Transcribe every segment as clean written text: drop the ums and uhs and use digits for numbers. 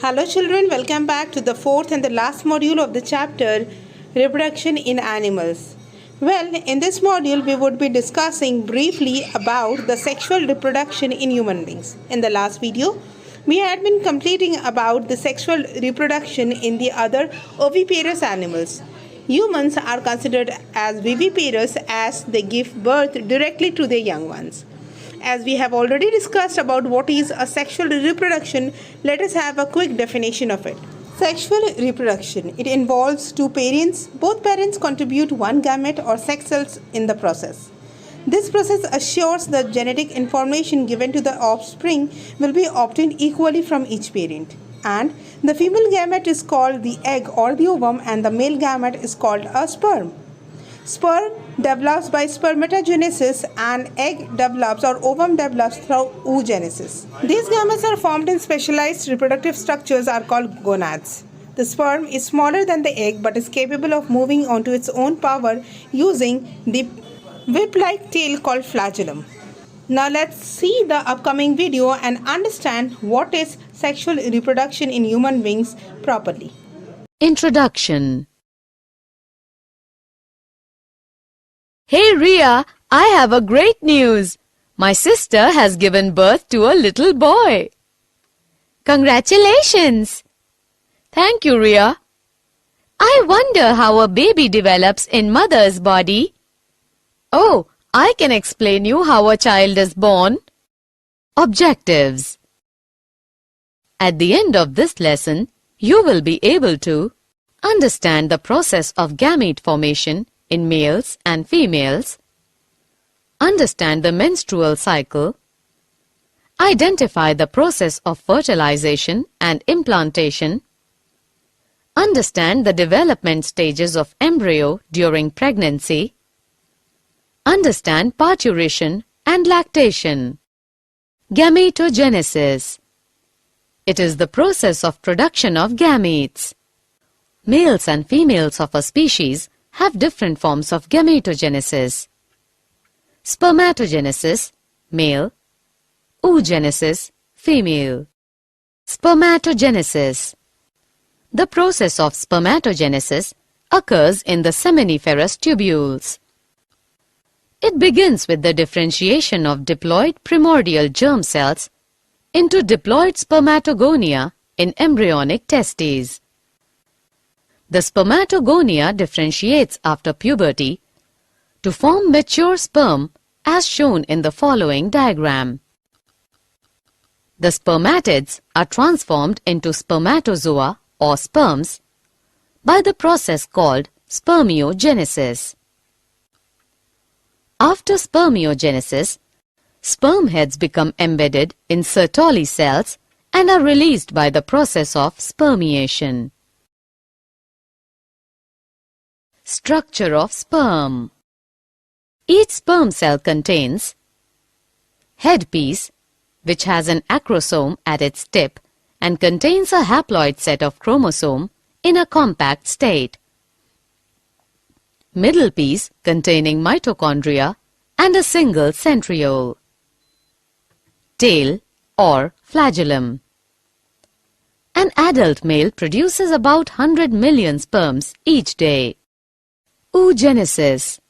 Hello children, welcome back to the fourth and the last module of the chapter Reproduction in Animals. Well, in this module we would be discussing briefly about the sexual reproduction in human beings. In the last video, we had been completing about the sexual reproduction in the other oviparous animals. Humans are considered as viviparous as they give birth directly to their young ones. As we have already discussed about what is a sexual reproduction, let us have a quick definition of it. Sexual reproduction. It involves two parents. Both parents contribute one gamete or sex cells in the process. This process assures that genetic information given to the offspring will be obtained equally from each parent. And the female gamete is called the egg or the ovum, and the male gamete is called a sperm. Sperm develops by spermatogenesis and egg develops or ovum develops through oogenesis. These gametes are formed in specialized reproductive structures are called gonads. The sperm is smaller than the egg but is capable of moving onto its own power using the whip-like tail called flagellum. Now let's see the upcoming video and understand what is sexual reproduction in human beings properly. Introduction. Hey Ria, I have a great news. My sister has given birth to a little boy. Congratulations. Thank you, Ria. I wonder how a baby develops in mother's body. Oh, I can explain you how a child is born. Objectives. At the end of this lesson, you will be able to understand the process of gamete formation in males and females, understand the menstrual cycle, identify the process of fertilization and implantation, understand the development stages of embryo during pregnancy, understand parturition and lactation. Gametogenesis. It is the process of production of gametes. Males and females of a species have different forms of gametogenesis. Spermatogenesis, male. Oogenesis, female. Spermatogenesis. The process of spermatogenesis occurs in the seminiferous tubules. It begins with the differentiation of diploid primordial germ cells into diploid spermatogonia in embryonic testes. The spermatogonia differentiates after puberty to form mature sperm as shown in the following diagram. The spermatids are transformed into spermatozoa or sperms by the process called spermiogenesis. After spermiogenesis, sperm heads become embedded in Sertoli cells and are released by the process of spermiation. Structure of sperm. Each sperm cell contains headpiece, which has an acrosome at its tip and contains a haploid set of chromosome in a compact state, middle piece containing mitochondria and a single centriole, tail or flagellum. An adult male produces about 100 million sperms each day. Oogenesis.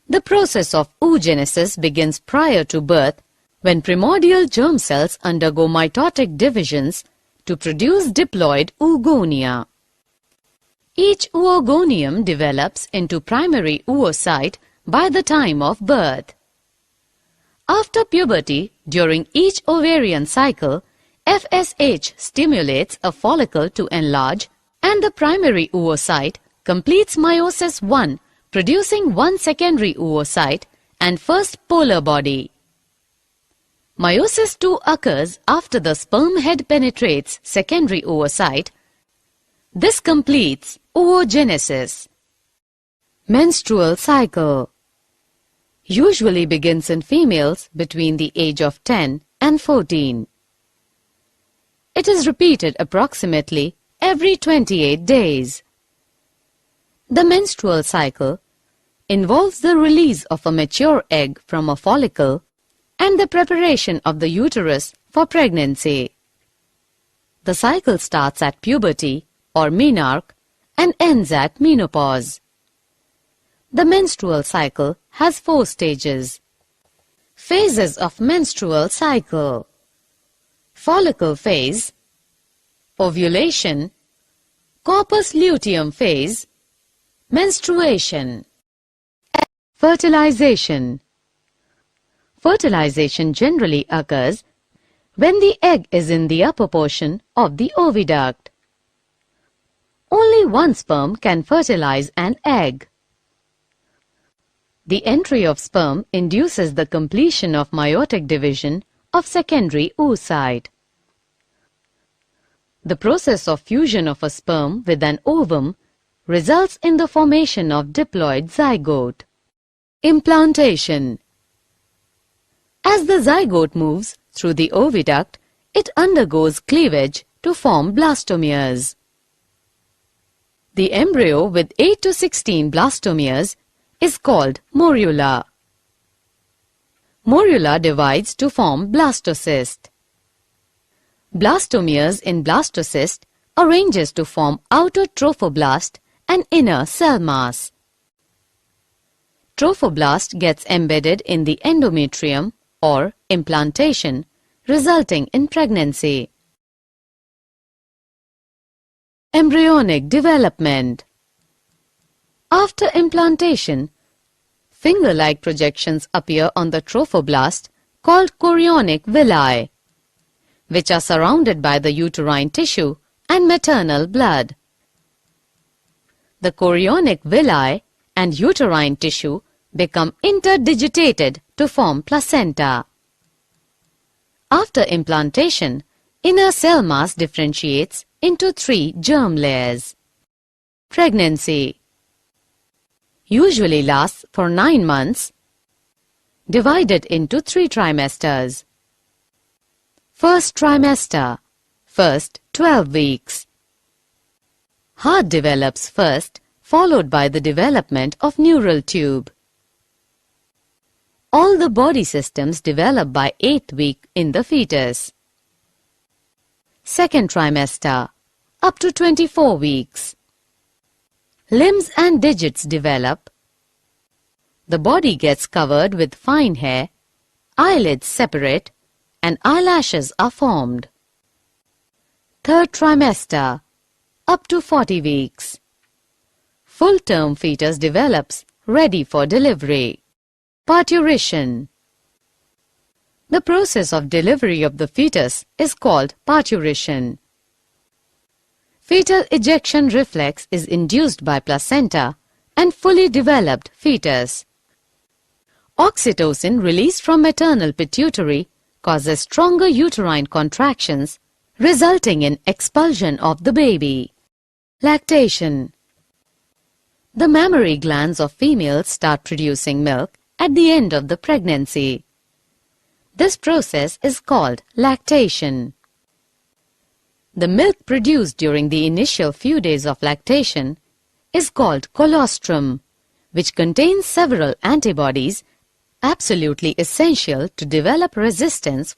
The process of oogenesis begins prior to birth when primordial germ cells undergo mitotic divisions to produce diploid oogonia. Each oogonium develops into primary oocyte by the time of birth. After puberty, during each ovarian cycle, FSH stimulates a follicle to enlarge and the primary oocyte completes meiosis I, producing one secondary oocyte and first polar body. Meiosis II occurs after the sperm head penetrates secondary oocyte. This completes oogenesis. Menstrual cycle usually begins in females between the age of 10 and 14. It is repeated approximately every 28 days. The menstrual cycle involves the release of a mature egg from a follicle and the preparation of the uterus for pregnancy. The cycle starts at puberty or menarche and ends at menopause. The menstrual cycle has 4 stages. Phases of menstrual cycle: follicle phase, ovulation, corpus luteum phase, menstruation. Fertilization. Fertilization generally occurs when the egg is in the upper portion of the oviduct. Only one sperm can fertilize an egg. The entry of sperm induces the completion of meiotic division of secondary oocyte. The process of fusion of a sperm with an ovum results in the formation of diploid zygote. Implantation. As the zygote moves through the oviduct, it undergoes cleavage to form blastomeres. The embryo with 8 to 16 blastomeres is called morula. Morula divides to form blastocyst. Blastomeres in blastocyst arranges to form outer trophoblast and inner cell mass. Trophoblast gets embedded in the endometrium or implantation, resulting in pregnancy. Embryonic development. After implantation, finger-like projections appear on the trophoblast called chorionic villi, which are surrounded by the uterine tissue and maternal blood. The chorionic villi and uterine tissue become interdigitated to form placenta. After implantation, inner cell mass differentiates into 3 germ layers. Pregnancy usually lasts for 9 months, divided into 3 trimesters. First trimester, first 12 weeks. Heart develops first, followed by the development of neural tube. All the body systems develop by 8th week in the fetus. Second trimester, up to 24 weeks. Limbs and digits develop. The body gets covered with fine hair, eyelids separate, and eyelashes are formed. Third trimester, up to 40 weeks. Full-term fetus develops, ready for delivery. Parturition. The process of delivery of the fetus is called parturition. Fetal ejection reflex is induced by placenta and fully developed fetus. Oxytocin released from maternal pituitary causes stronger uterine contractions, resulting in expulsion of the baby. Lactation. The mammary glands of females start producing milk at the end of the pregnancy. This process is called lactation. The milk produced during the initial few days of lactation is called colostrum, which contains several antibodies absolutely essential to develop resistance